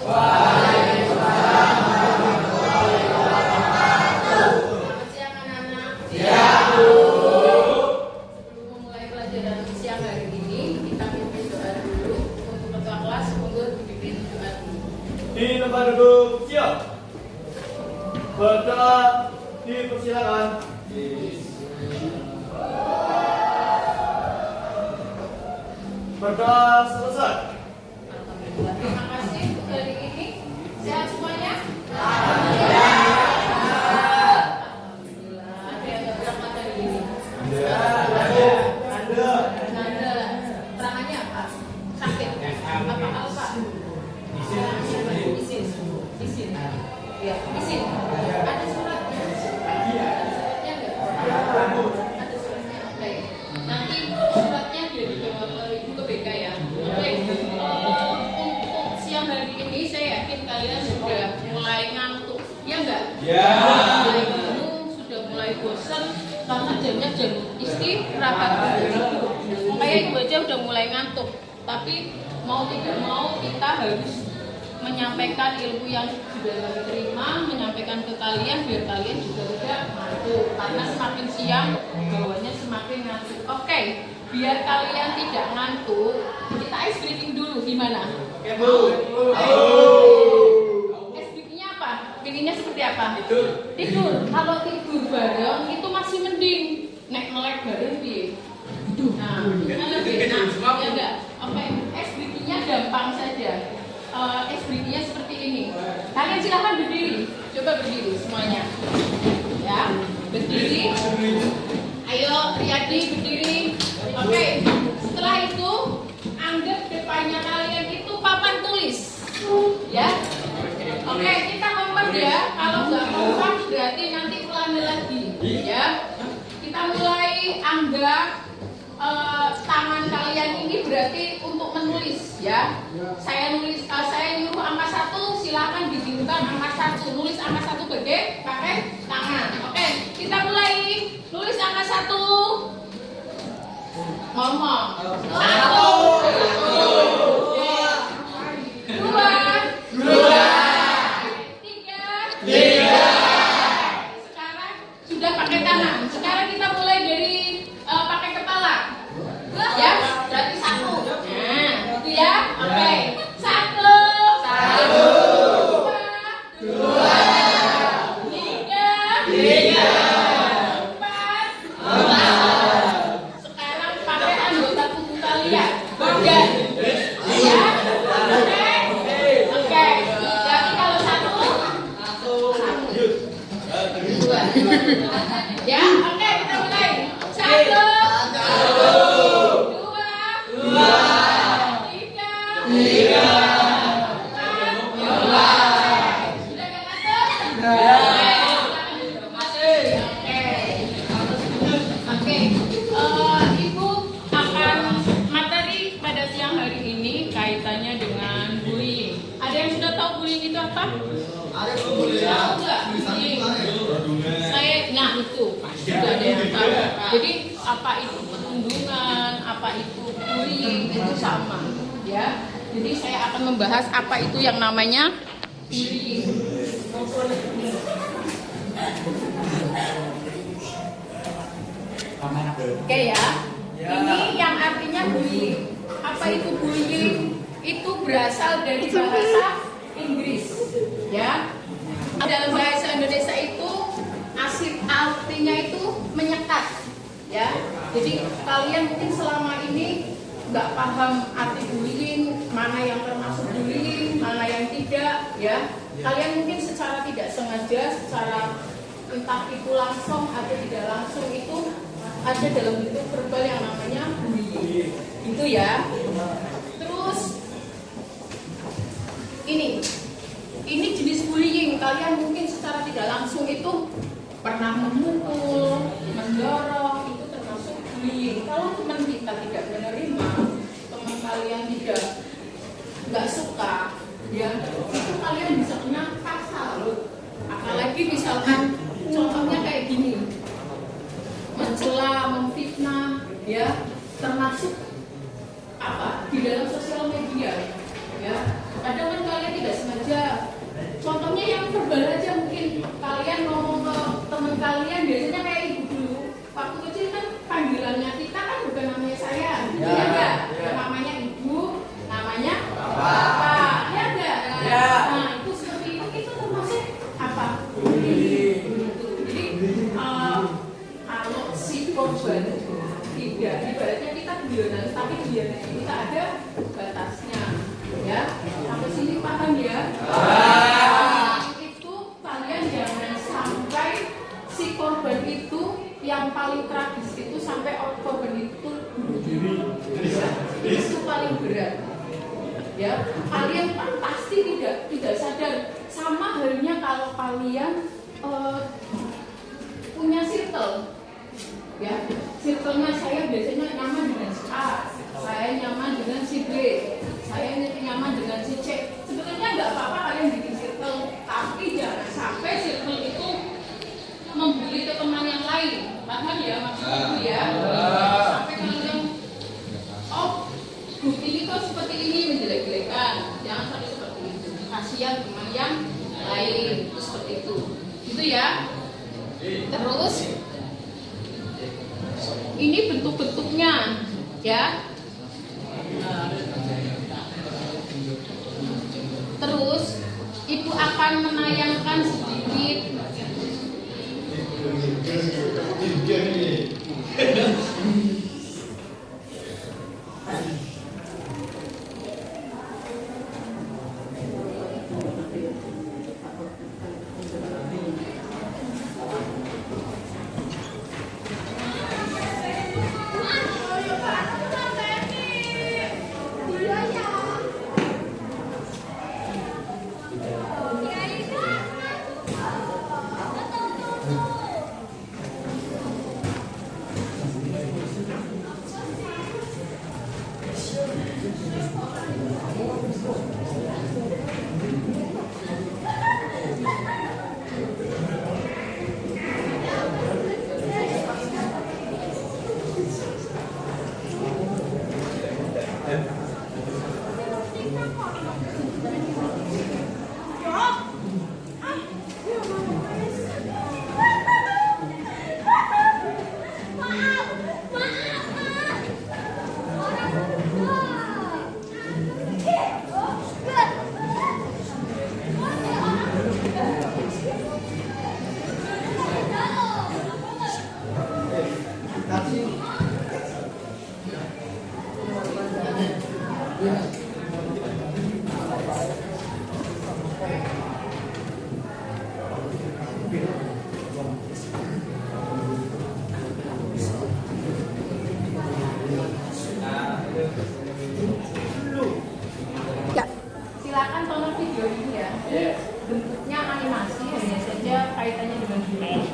Waalaikumsalam warahmatullahi wabarakatuh. Selamat siang anak-anak. Siang, Bu. Sebelum memulai pelajaran siang hari ini, kita pimpin doa dulu untuk ketua kelas. Monggo dipimpin doa dulu. Di tempat duduk siap. Berdoa dipersilakan. Berdoa selesai. Alhamdulillah. Terima kasih untuk hari ini. Sehat semuanya? Alhamdulillah. Alhamdulillah. Ada yang nggak berangkat hari ini? Ada. Ada. Terangannya apa? Sakit? Apa Pak? Izin. Izin. Ya, izin. Ada suratnya? Ada suratnya nggak? Ada suratnya. Baik. Nanti suratnya dia dibawa ke ibu ke BK ya. Baik. Untuk siang hari ini saya yakin kalian sudah mulai ngantuk. Ya enggak? Ya. Mulai bingung, sudah mulai bosan karena jamnya jam istirahat. Makanya ibu aja udah mulai ngantuk. Tapi mau tidak mau kita harus menyampaikan ilmu yang sudah kami terima, menyampaikan ke kalian biar kalian juga tidak ngantuk. Karena semakin siang bawaannya semakin ngantuk. Oke, biar kalian tidak ngantuk, kita ice breaking dulu gimana? Oke, Bu. Ice breakingnya apa? Bikinnya seperti apa? Tidur. Kalau tidur bareng itu masih mending. Nek melek bareng piye? Nah, lebih enak. Ya enggak? Oke, ice breakingnya gampang saja. Ice breakingnya seperti ini. Kalian silahkan berdiri. Coba berdiri semuanya. Ya, berdiri. Ayo, Riyadi berdiri. Oke, setelah itu anggap depannya kalian itu papan tulis. Ya. Oke, kita kompak ya. Kalau nggak kompak berarti nanti ulangi lagi. Ya. Kita mulai anggap tangan kalian ini berarti untuk menulis ya. Saya nyuruh angka 1, silakan ditirukan angka 1. Nulis angka 1 pakai tangan. Oke, kita mulai. Nulis angka 1. Ngomong. 1, 2, 3. Sekarang sudah pakai tangan. Sekarang kita mulai dari pakai kepala. Ya, berarti 1. Nah, itu ya. Oke. 1, 2, 3, 4. Sekarang pakai anggota tubuh kalian. Badan. Ya. Oke. Jadi kalau 1, 2. Ya, oke kita mulai. 1, 2, 3. Sudah nggak masuk? Oke. Ibu akan materi pada siang hari ini kaitannya dengan bullying. Ada yang sudah tahu bullying itu apa? Tahu nggak? Bullying. Nah itu pasti ada yang tahu. Jadi apa itu perundungan, apa itu bullying itu sama, ya. Jadi saya akan membahas apa itu yang namanya bullying. Oke ya. Ini yang artinya bullying. Apa itu bullying? Itu berasal dari bahasa Inggris, ya. Dalam bahasa Indonesia itu artinya itu menyekat, ya. Jadi kalian mungkin selama ini nggak paham arti bullying, mana yang termasuk bullying, mana yang tidak, ya. Kalian mungkin secara tidak sengaja, secara entah itu langsung atau tidak langsung itu ada dalam bentuk verbal yang namanya bullying, itu ya. Terus ini jenis bullying, kalian mungkin secara tidak langsung itu pernah memukul, mendorong, itu termasuk bullying. Kalau teman kita tidak menerima, teman kalian nggak suka, ya itu kalian bisa kena pasal. Apalagi misalkan contohnya kayak gini, mencela, memfitnah, ya termasuk apa di dalam sosial media, ya. Kadang kan kalian tidak sengaja kalian punya circle, ya. Circle-nya saya biasanya nyaman dengan si A, saya nyaman dengan si B, saya nyaman dengan si C. Sebenarnya nggak apa-apa kalian bikin circle, tapi jangan sampai circle itu membuli ke teman yang lain. Paham ya maksudnya itu ya? Sampai kalian, oh, grup ini kok seperti ini menjelek-jelekan, jangan sampai seperti itu. Kasihan teman yang lain, seperti itu, gitu ya. Terus ini bentuk-bentuknya, ya. Terus ibu akan menayangkan sedikit silakan tonton video ini ya. Bentuknya animasi, hanya saja kaitannya dengan film.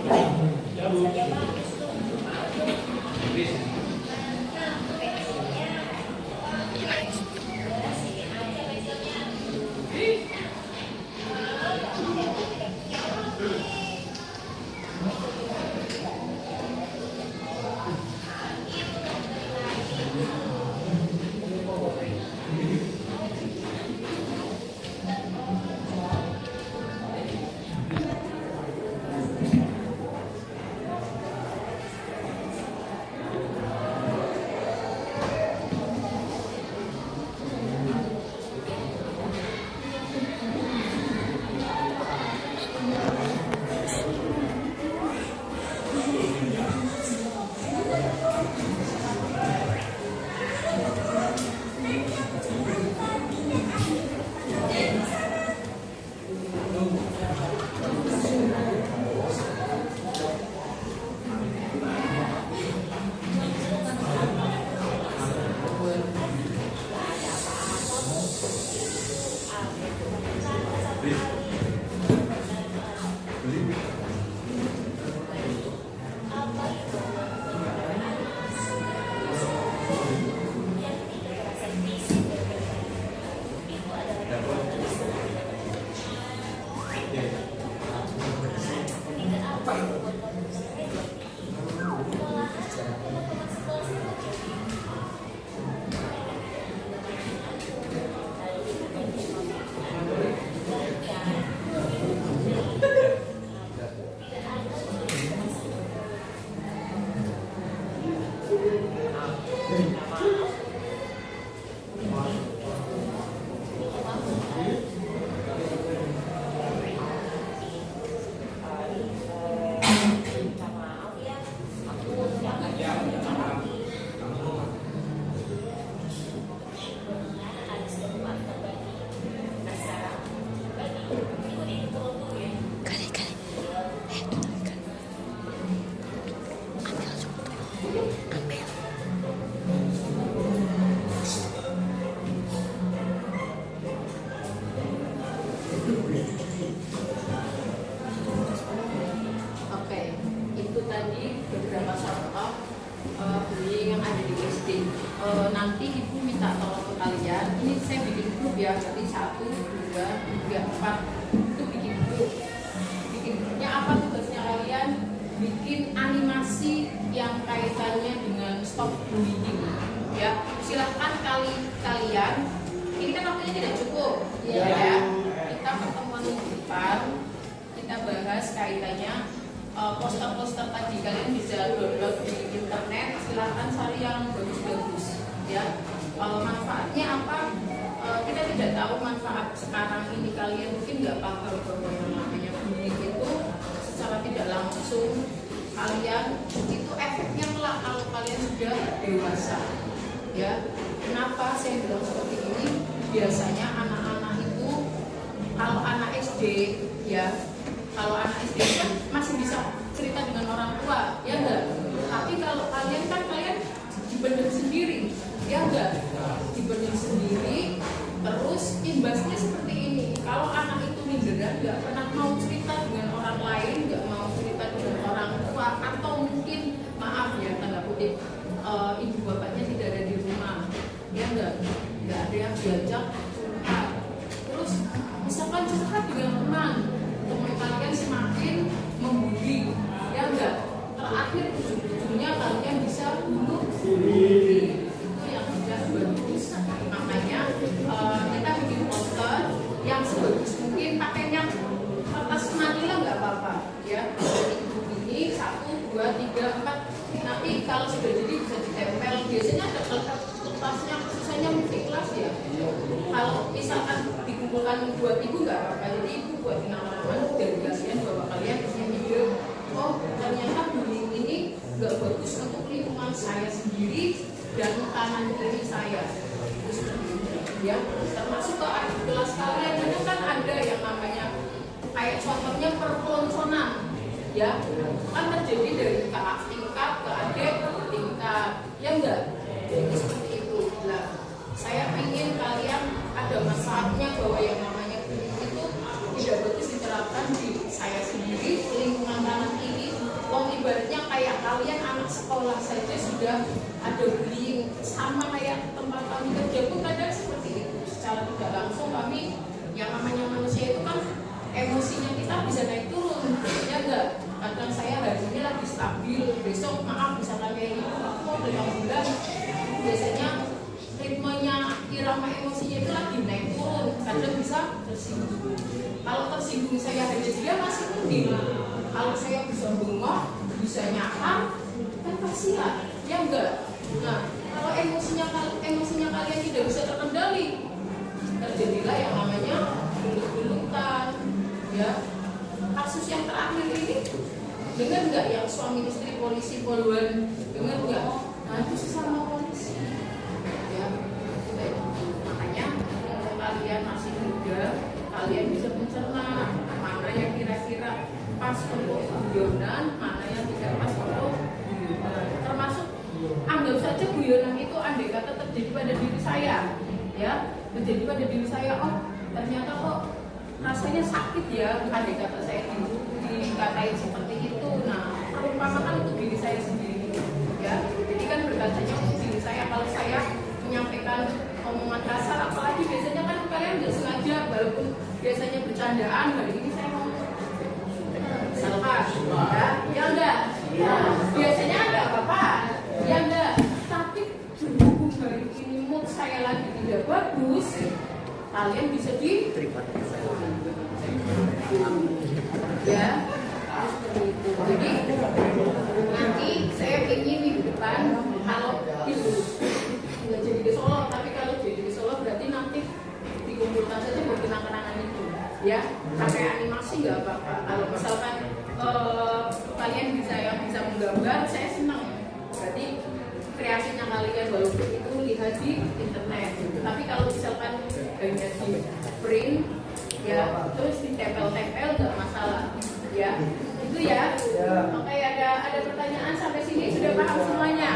nanti ibu minta tolong ke kalian. Ini saya bikin grup ya, jadi 1, 2, 3, 4 itu bikin grup. Bikin grupnya apa tugasnya kalian? Bikin animasi yang kaitannya dengan stop bullying. Ya, silahkan kalian. Ini kan waktunya tidak cukup, ya. Kita pertemuan minggu depan, kita bahas kaitannya poster-poster tadi. Kalian bisa download di internet. Silahkan cari yang bagus-bagus, ya. Manfaatnya apa? Kita tidak tahu manfaat sekarang ini. Kalian mungkin nggak paham bahwa yang namanya bullying itu secara tidak langsung kalian itu efeknya kelak kalau kalian sudah dewasa. Ya, kenapa saya bilang seperti ini? Biasanya anak-anak itu, kalau anak SD, ya, kalau anak SD kan masih bisa cerita dengan orang tua, ya enggak? Tapi kalau kalian kan dibendung sendiri, ya enggak? Dibendung sendiri, terus imbasnya seperti ini. Kalau anak itu minderan, nggak pernah mau cerita dengan orang lain, nggak mau cerita dengan orang tua, atau mungkin maaf ya tanda kutip, ibu bapaknya tidak ada di rumah, ya nggak ada yang diajak curhat. Terus misalkan curhat dengan teman kalian semakin membuli, ya nggak. Terakhir ujung-ujungnya kalian bisa bunuh diri. Itu yang sudah bagus. Makanya kita bikin poster yang sebagus mungkin, pakainya kertas manila nggak apa-apa, ya. Ini 1, 2, 3, 4. Nanti kalau sudah jadi bisa ditempel. Biasanya ada kertasnya, susahnya multi-kelas ya. Kalau misalkan dikumpulkan buat ibu nggak apa-apa. Jadi ibu buat kenal-kenalan dari kalian bahwa kalian punya ide. Oh, ternyata bullying ini nggak bagus untuk lingkungan saya sendiri dan kanan kiri saya. Ya, termasuk ke adik kelas kalian. Itu kan ada yang namanya kayak contohnya perpelonconan. Ya, kan terjadi dari kakak tingkat ke adik tingkat, ya enggak? Jadi seperti itu. Nah, saya ingin kalian ada manfaatnya bahwa yang namanya bullying itu tidak bagus diterapkan di saya sendiri, lingkungan kanan kiri. Wong ibaratnya kayak kalian anak sekolah saja sudah ada bullying, sama kayak tempat kami kerja pun kadang seperti itu. Secara tidak langsung kami, yang namanya manusia itu kan emosinya kita bisa naik turun, ya enggak? Kadang saya hari ini lagi stabil, besok maaf misalkan kayak gitu, aku mau datang bulan, biasanya ritmenya irama emosinya itu lagi naik turun, kadang bisa tersinggung. Kalau tersinggung saya hanya dia masih mending. Kalau saya bisa bengok, bisa nyakar, kan kasihan, ya enggak? Nah, kalau emosinya kalian tidak bisa terkendali, terjadilah yang namanya gelut-gelutan, ya. Kasus yang terakhir ini, dengar nggak yang suami istri polisi poluan, dengar nggak? Nah itu sesama polisi, ya. Makanya kalau kalian masih muda, kalian bisa mencerna mana yang kira-kira pas untuk guyonan, mana yang tidak pas untuk guyonan. Termasuk anggap saja guyonan itu andai kata terjadi pada diri saya, ya, terjadi pada diri saya. Oh ternyata kok rasanya sakit ya, andai kata saya dikatain seperti itu. Nah, perumpamaan untuk diri saya sendiri, ya. Jadi kan berkacanya untuk diri saya. Kalau saya menyampaikan omongan kasar, apalagi biasanya kan kalian nggak sengaja, walaupun biasanya bercandaan, hari ini saya ngomong salah, ya enggak. Biasanya enggak apa-apa, ya enggak. Tapi berhubung hari ini mood saya lagi tidak bagus, kalian bisa diterima. Ya, seperti itu. Jadi nanti saya ingin minggu depan kalau itu nggak jadi ke Solo, tapi kalau jadi ke Solo berarti nanti dikumpulkan saja buat kenang-kenangan itu, ya. Pakai animasi nggak apa-apa. Kalau misalkan kalian bisa menggambar, saya senang. Berarti kreasinya kalian walaupun itu lihat di internet. Tapi kalau misalkan hanya di print, ya terus ditempel-tempel nggak masalah, ya. Itu ya. Oke, ada pertanyaan sampai sini sudah paham semuanya?